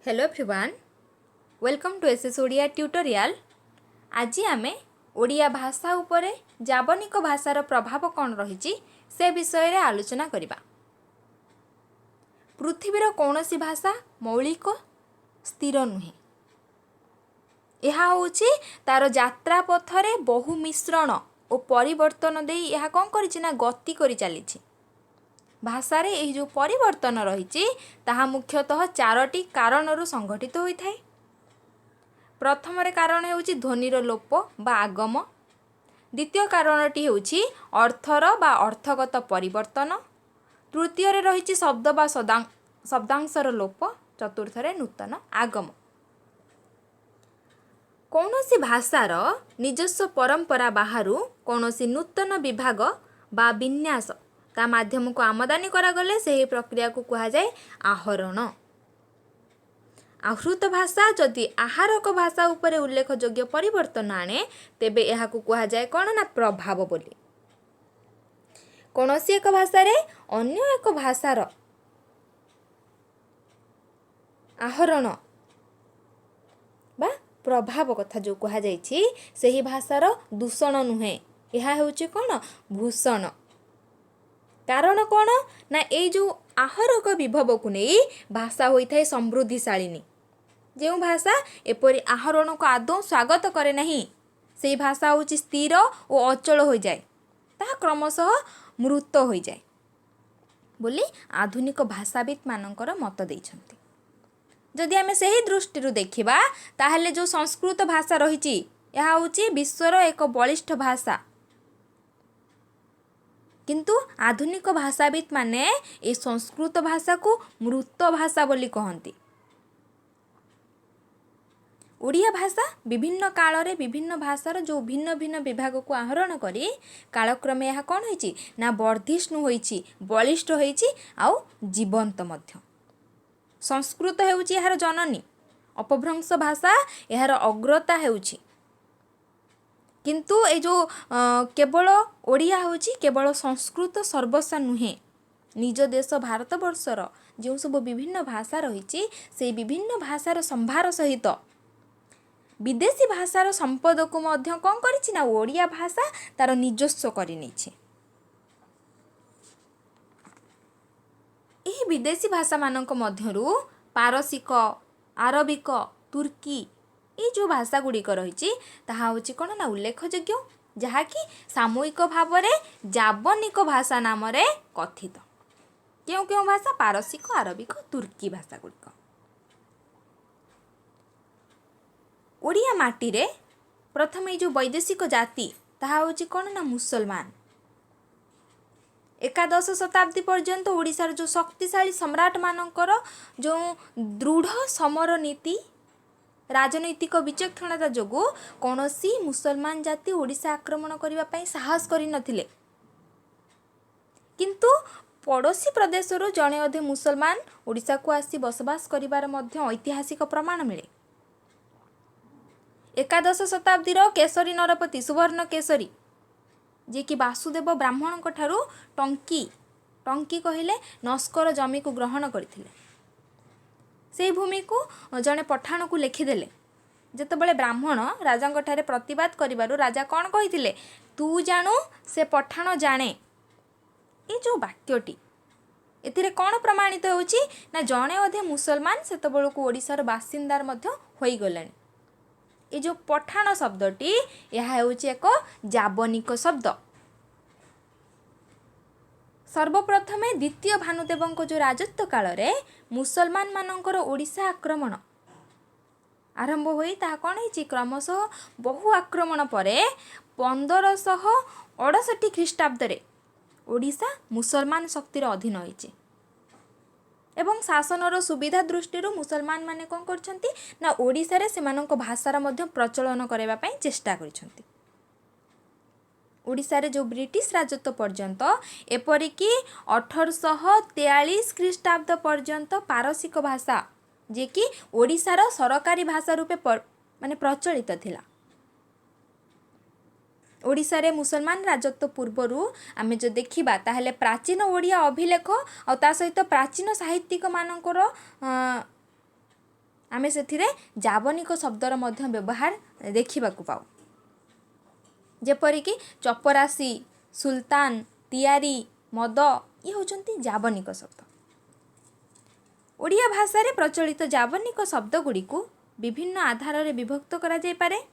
Hello everyone, welcome to SS Odia tutorial. आज आमे ओडिया भाषा उपरे जावनिक भाषार प्रभाव कौन रही से विषय रे आलोचना करिबा। पृथ्वीर कौनसी भाषा मौलिक स्थिर नुहे। यह होची तार यात्रा पथरे बहु मिश्रण और परिवर्तन दे यह कौन करिछि ना गति करि चलीछि। भाषा रे एही जो परिवर्तन रही ताहा मुख्यतः चारोटी कारणरू संघटित होता है। प्रथम कारण होची ध्वनिर लोप बा आगम। द्वितीय कारणटी होची अर्थर बा अर्थगत परिवर्तन। तृतीय रे रही शब्द बा शब्दांशर लोप। चतुर्थ रे नूतन आगम। कौनसी भाषार निजस्व परंपरा बाहरु कौनसी नूतन विभाग बा विन्यास ता माध्यम को आमदानी करागले से प्रक्रिया को कहा जाए आहरण। आहृत भाषा जदि आहारक भाषा उपरे उल्लेखयोग्य परिवर्तन आने तेबे यह कहा जाए कौन ना प्रभाव बोली। कौनसी एक भाषा रे अन्य एक भाषार आहरण बा प्रभाव कथा जो कहा जाइछि सेही भाषार दूषण नुहे, यह होछि कौन भूषण। कारण कौन ना ये जो आहरक विभव को नहीं भाषा होता है समृद्धिशालिनी। जो भाषा एपरी आहरण को आदौ स्वागत करे नहीं से भाषा होची स्थिर और अचल हो जाए, ता क्रमशः मृत हो जाए बोली आधुनिक भाषाविद मानकर मत देइछन्ति। जदि आमे सही दृष्टि देखिबा ताहले जो संस्कृत भाषा रहिछि यह होची विश्वर एक बलिष्ठ भाषा, किंतु आधुनिक भाषाविद माने ए संस्कृत भाषा को मृत भाषा बोली कहती। ओडिया भाषा विभिन्न काल रे विभिन्न भाषार जो भिन्न भिन्न विभाग को आहरण करी कालक्रमे यह कौन होइछि ना वर्धिष्णु होइछि, बलिष्ठ होइछि आउ जीवंत मध्य। संस्कृत हेउछि यार जननी, अपभ्रंश भाषा यार अग्रता हेउछि, किंतु ए जो केवल ओडिया होची केवल संस्कृत सर्वस्व नुहे। निज देश भारत वर्षर जो सब विभिन्न भाषा रही से विभिन्न भाषार संभार सहित विदेशी भाषार संपद को मध्य कौन करिछि ना ओडिया भाषा तार निजस्व करि नैछि। एही विदेशी भाषा मानक मध्यरु पारसिक, आरबिक, तुर्की ये जो भाषा गुड़िक रही होची कौन ना उल्लेखयोग्य जहाँकि सामूहिक भाव में जावनिक भाषा नाम रे कथित। क्यों क्यों भाषा पारसिक, आरबिक, तुर्की भाषा गुड़िक। ओडिया माटी रे प्रथम जो वैदेशिक जाति ताहा होची कौन ना मुसलमान। एकादश शताब्दी पर्यंत ओडिशार जो शक्तिशाली सम्राट मानकर जो दृढ़ समर नीति राजनैतिक विचक्षणता जोगु कौनसी मुसलमान जाति ओडिशा आक्रमण करने साहस करि नथिले, किंतु पड़ोसी प्रदेशरू जड़े अधे मुसलमान ओडिशा को आसी बसवास करिवार मध्य ऐतिहासिक प्रमाण मिले। एकादश शताब्दीर केसरी नरपति सुवर्ण केसरी जे कि वासुदेव ब्राह्मण ठारू टंकी कहले नस्कर जमी को ग्रहण करथिले। से भूमि को जड़े पठाण को लिखिदेले। जेतबेले ब्राह्मण राजा ठारे प्रतिवाद करिबारु राजा कौन कहिथिले, तू जाणु से पठाण जाने। ये जो वाक्यटी एथिरे कौन प्रमाणित होची ना जड़े अधे मुसलमान सेतबेलकु ओडिशार बासिंदार मध्य होई गलेनी। ये जो पठाण शब्दटी यह होची एक जावनिक शब्द। सर्वप्रथमे द्वितीय भानुदेव जो राजत्व काल रे मुसलमान मानकर ओडिशा आक्रमण आरंभ होई ता कौन है क्रमशः बहु आक्रमण परे 1568 ख्रीष्टाब्द रे ओडिशा मुसलमान शक्तिर अधीन होइछि एवं शासनर सुविधा दृष्टि मुसलमान माने कौन करछंती ना ओडिशा रे सेमानक भाषार मध्य प्रचलन करबा पई चेष्टा करछंती। ओडिशा रे जो ब्रिटिश राजत्व पर्यंत एपरिकी 1843 ख्रीष्टाब्द पर्यंत पारसिक भाषा जे कि ओडिशार सरकारी भाषा रूपे माने प्रचलित थिला। ओडिशा रे मुसलमान राजत्व पूर्वरु आमे जो देखिबा ताहेले प्राचीन ओडिया अभिलेख और ता सहित प्राचीन साहित्यिक मानकर आमे सेथिरे जावनिक शब्दर मध्य व्यवहार देखिबाकू पाऊ। जेपरिक चपरासी, सुल्तान, तियारी, मद ये होचंती जावनिक शब्द। ओडिया भाषा रे प्रचलित जावनिक शब्द गुड़ी को विभिन्न आधार रे विभक्त करा जाय पारे,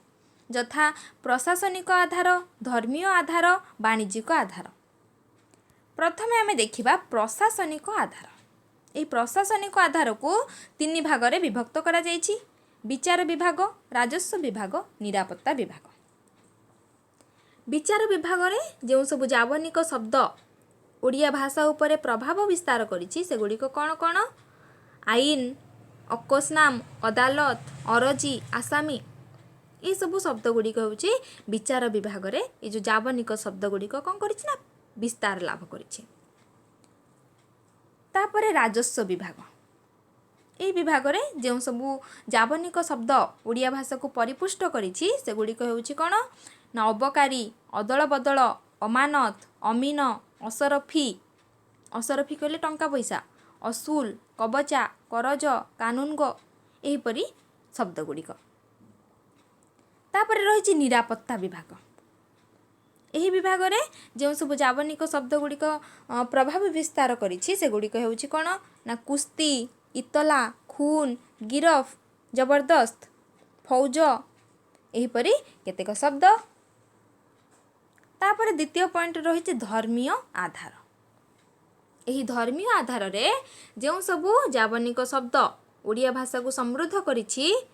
यथा प्रशासनिक आधार, धर्मीय आधार, वाणिज्यिक आधार। प्रथमे आमे देखिबा प्रशासनिक आधार। एही प्रशासनिक आधार को तीन भाग रे विभक्त करा जायछि, विचार विभाग, राजस्व विभाग, निरापत्ता विभाग। विचार विभाग रे जो सब जावनिक शब्द ओडिया भाषा उपरे प्रभाव विस्तार करिछि सेगुड़ी को कौन कौन? आईन, अकोसनाम, अदालत, अरजी, आसामी ये सब शब्द गुड़िक होउछि विचार विभाग रे ये जो जावनिक शब्द गुड़िक कौन करिछि ना विस्तार लाभ करिछि। तापरे राजस्व विभाग, ये विभाग रे जो सब जावनिक शब्द ओडिया भाषा को परिपुष्ट करिछि सेगुड़िक होउछि कौन ना अबकारी, अदल बदल, अमानत, अमीन, असरफी, असरफी कहले टंका पैसा, असूल, कबचा, करज, कानूनगो एहीपरि शब्द गुड़िक। तापर रही निरापत्ता विभाग। एही विभाग रे जो सब जावनिक शब्द गुड़िक प्रभाव विस्तार करिछि सेगुड़िक हेउछि कोन ना कुस्ती, इतला, खून, गिरफ, जबरदस्त, फौज एहीपरि केतेक शब्द। तापर द्वितीय पॉइंट रही धर्मीय आधार। यही धर्मीय आधार रे जो सबू जावनिक शब्द ओडिया भाषा को समृद्ध करिछि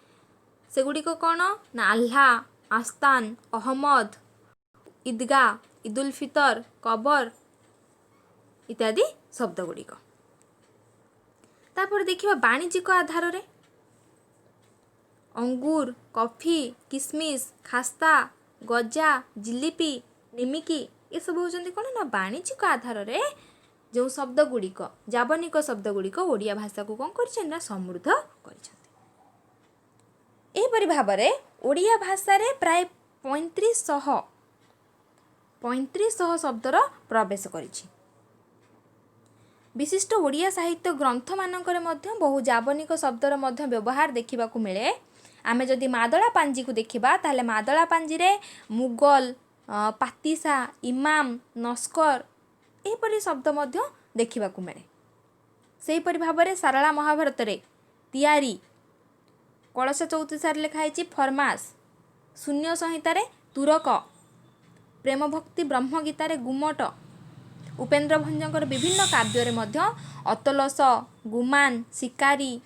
सेगुड़िक कौन ना अल्लाह, आस्तान, अहमद, ईदगा, ईदुल फितर, कबर इत्यादि शब्द गुड़िक। तापर देखिबा वाणिज्यिक आधार रे अंगूर, कॉफी, किसमिस, खास्ता, गजा, जिलिपी, निमिकी ये सब होचंती कोन ना वाणिज्यिक आधार रे जो शब्द गुड़िक जावनिक शब्द गुड़िक ओडिया भाषा को कौन कर ना समृद्ध कर। एहीपरि भाव में ओडिया भाषा रे प्राय 3500 शब्दर प्रवेश करिछि। विशिष्ट ओडिया साहित्य ग्रंथ मानकरे मध्य बहु जावनिक शब्दर मध्य व्यवहार देखिबाकू मिले। आमे जदि मादला पांजी को देखिबा ताले मादला पांजी रे मुगल, पातिसा, इमाम, नस्कर एहीपरि शब्द मध्य देखिबाकू मिले। सेहीपरि भाव में सारला महाभारत रे तियारी, कलश 34 लिखाई फरमास, शून्य संहिता रे तुरक, प्रेम भक्ति ब्रह्मगीता रे गुमट, उपेन्द्र भंजकर विभिन्न काव्य रे मध्य अतलस, गुमान, शिकारी,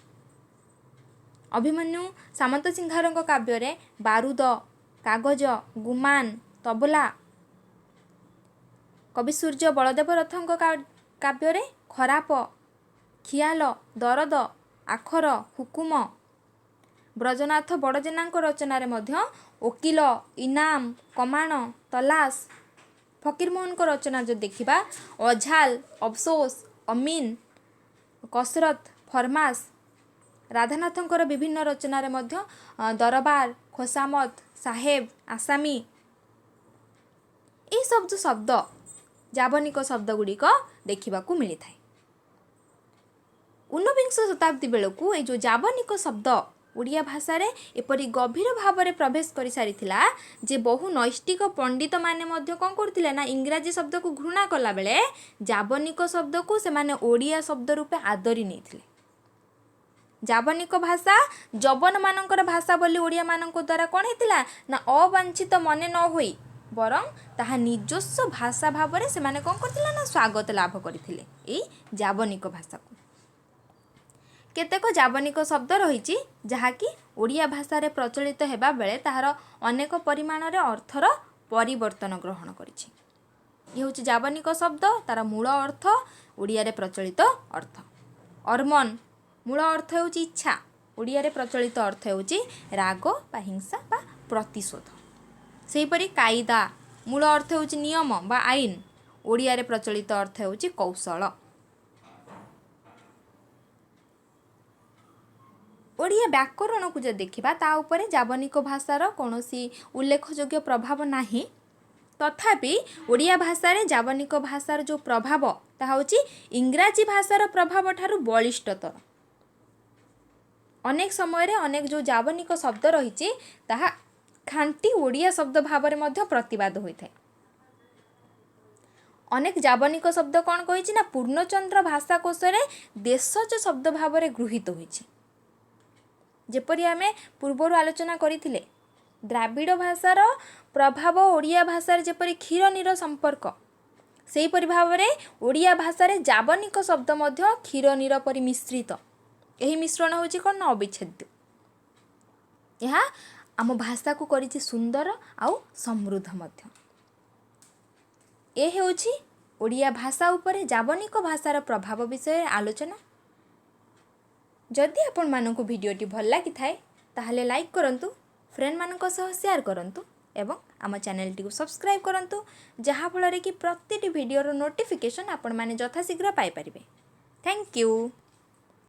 अभिमन्यु सामंत सिंहारଙ୍କ काव्य रे बारूद, कागज, गुमान, तबला, कवि सूर्य बलदेव रथଙ୍କ काव्य रे खराप, खियाल, दरद, आखर, हुकुम, ब्रजनाथ बड़जेनाଙ୍କ रचना रे मध्य ओकिल, इनाम, कमाण, तलाश, फकीरमोहनଙ୍କ रचना जो देखिबा अझाल, अफसोस, अमीन, कसरत, फरमास, राधानाथଙ୍କର विभिन्न रचना रे मध्य दरबार, खोसामत, साहेब, आसामी ये सब जो शब्द जावनिक शब्द गुड़िक देखिबाकू मिली थाए। 19विंश शताब्दी बेलू ये जो जावनिक शब्द ओडिया भाषा रे एपरी गभीर भाव में प्रवेश कर सारिथिला जे बहु नैष्टिक पंडित माने मध्य कौन करथिले ना इंग्राजी शब्द को घृणा कला बेले जावनिक शब्द को से माने ओडिया शब्द रूपे आदरी नेथिले। जावनिक भाषा जवन मानकर भाषा बोली ओडिया मानक द्वारा कौन हेतिला ना अवांछित मने न होई बरं ताहा निजस्व भाषा भाव में से माने कौन करथिले ना स्वागत लाभ करथिले एई जावनिक भाषा को। केतेक जावनिक शब्द रही जहाँकि ओडिया भाषा रे प्रचलित हेबा बेले ताहार अनेक परिमाण रे अर्थर परिवर्तन ग्रहण करिछि। ये हूँ जावनिक शब्द तार मूल अर्थ ओडिया रे प्रचलित अर्थ। अर्मन मूल अर्थ हूँ इच्छा, ओडिया रे प्रचलित अर्थ हूँ राग बा हिंसा बा प्रतिशोध। सेहीपरि कायदा मूल अर्थ हूँ नियम बा आईन, ओडिया रे प्रचलित अर्थ हूँ कौशल। ओडिया व्याकरण को जब देखा ता उपरे जावनिक भाषार कौन उल्लेखयोग्य प्रभाव नाही, तथापि ओडिया भाषा रे जावनिक भाषार जो प्रभाव ता हूँ इंग्राजी भाषार प्रभाव ठारू बलिष्ठतर। अनेक समय अनेक जो जावनिक शब्द रही ताहा खांटी ओडिया शब्द भाव में प्रतिवाद होता है। अनेक जावनिक शब्द कौन कही ना पूर्णचंद्र भाषाकोश देशज शब्द भाव में गृहीत होती। जेपरी आमे पूर्वर आलोचना करथिले द्राविड़ भाषार प्रभाव ओडिया भाषार जेपरी क्षीर नीर संपर्क से भाव में ओडिया भाषा जावनिक शब्द मध्य क्षीर नीर परि मिश्रित यही मिश्रण होची कौन ना अविच्छेद्य। यह आम भाषा को करिछि सुंदर आउ समृद्ध मध्य। ए हेउछि ओडिया भाषा उपरे जावनिक भाषार प्रभाव विषय आलोचना। जदि आपण मानक भिडियोटी भल लगी थाए ताहले लाइक करंतु, फ्रेंड मानक सह शेयर करंतु एवं आम चैनल टी को सब्सक्राइब करंतु जहाँ फल कि प्रति भिडियोर नोटिफिकेशन आपण माने यथाशीघ्र पाई परिबे। Thank you.